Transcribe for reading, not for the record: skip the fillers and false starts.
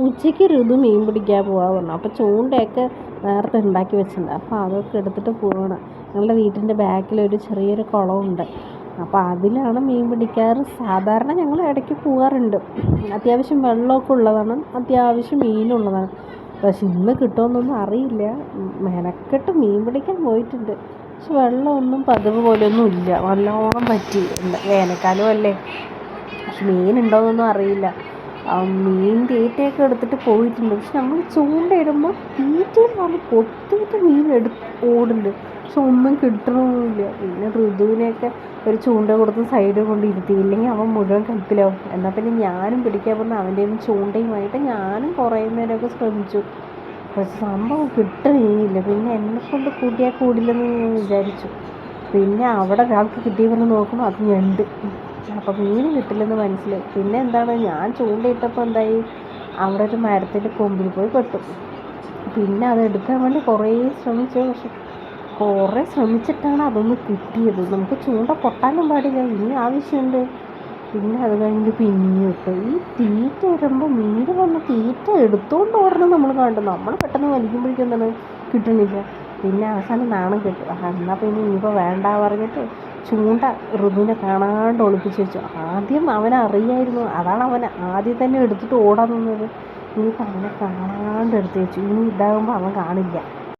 ഉച്ചയ്ക്ക് ഋതു മീൻ പിടിക്കാൻ പോകാൻ പറഞ്ഞു. അപ്പോൾ ചൂണ്ടയൊക്കെ നേരത്തെ ഉണ്ടാക്കി വെച്ചിട്ടുണ്ട്. അപ്പോൾ അതൊക്കെ എടുത്തിട്ട് പോകണം. ഞങ്ങളുടെ വീട്ടിൻ്റെ ബാക്കിലൊരു ചെറിയൊരു കുളമുണ്ട്. അപ്പോൾ അതിലാണ് മീൻ പിടിക്കാറ്. സാധാരണ ഞങ്ങൾ ഇടയ്ക്ക് പോകാറുണ്ട്. അത്യാവശ്യം വെള്ളമൊക്കെ ഉള്ളതാണ്, അത്യാവശ്യം മീനുള്ളതാണ്. പക്ഷെ ഇന്ന് കിട്ടുമെന്നൊന്നും അറിയില്ല. മെനക്കെട്ട് മീൻ പിടിക്കാൻ പോയിട്ടുണ്ട്. പക്ഷെ വെള്ളമൊന്നും പതിവ് പോലെയൊന്നും ഇല്ല. നല്ലോണം പറ്റി. വേനൽക്കാലം അല്ലേ, പക്ഷെ മീനുണ്ടോയെന്നൊന്നും അറിയില്ല. മീൻ തീറ്റയൊക്കെ എടുത്തിട്ട് പോയിട്ടുണ്ട്. പക്ഷെ നമ്മൾ ചൂണ്ടയിടുമ്പോൾ തീറ്റയിൽ വന്ന് കൊത്തിയിട്ട് മീൻ ഓടുന്നുണ്ട്. പക്ഷെ ഒന്നും കിട്ടണമില്ല. പിന്നെ ഋതുവിനെയൊക്കെ ഒരു ചൂണ്ട കൊടുത്ത് സൈഡിൽ കൊണ്ട് ഇരുത്തിയില്ലെങ്കിൽ അവൻ മുഴുവൻ കൽപ്പിലാവും. എന്നാൽ പിന്നെ ഞാനും പിടിക്കാൻ പോകുന്ന അവൻ്റെ ചൂണ്ടയുമായിട്ട് ഞാനും കുറേ നേരമൊക്കെ ശ്രമിച്ചു. പക്ഷെ സംഭവം കിട്ടുകയില്ല. പിന്നെ എന്നെക്കൊണ്ട് കൂട്ടിയാൽ കൂടില്ലെന്ന് ഞാൻ വിചാരിച്ചു. പിന്നെ അവിടെ ഒരാൾക്ക് കിട്ടിയവരെ നോക്കുമ്പോൾ അത് ഞണ്ട്. അപ്പോൾ മീൻ കിട്ടില്ലെന്ന് മനസ്സിലായി. പിന്നെ എന്താണ്, ഞാൻ ചൂണ്ടയിട്ടപ്പോൾ എന്തായി, അവിടെ ഒരു മരത്തിൻ്റെ കൊമ്പിൽ പോയി പെട്ടു. പിന്നെ അത് എടുക്കാൻ വേണ്ടി കുറേ ശ്രമിച്ചു. പക്ഷെ കുറേ ശ്രമിച്ചിട്ടാണ് അതൊന്ന് കിട്ടിയത്. നമുക്ക് ചൂണ്ട പൊട്ടാനും പാടില്ല, ഇനി ആവശ്യമുണ്ട്. പിന്നെ അത് കഴിഞ്ഞ് പിന്നെയും ഇട്ടു. ഈ തീറ്റ ഇടുമ്പോൾ മീൻ വന്ന് തീറ്റ എടുത്തുകൊണ്ട് ഓടണം നമ്മൾ കണ്ടു. നമ്മൾ പെട്ടെന്ന് വലിക്കുമ്പോഴേക്കും എന്താണ് കിട്ടണില്ല. പിന്നെ അവസാനം നാണം കെട്ടു. എന്നാൽ പിന്നെ ഇനിയിപ്പോൾ വേണ്ട പറഞ്ഞിട്ട് ചൂണ്ട ഋതുവിനെ കാണാണ്ട് ഒളിപ്പിച്ച് വെച്ചു. ആദ്യം അവനറിയായിരുന്നു, അതാണ് അവൻ ആദ്യം തന്നെ എടുത്തിട്ട് ഓടാൻ നിന്നത്. ഇനിയിപ്പോൾ അവനെ കാണാണ്ട് എടുത്ത് വെച്ചു. ഇനി ഇതാകുമ്പോൾ അവൻ കാണില്ല.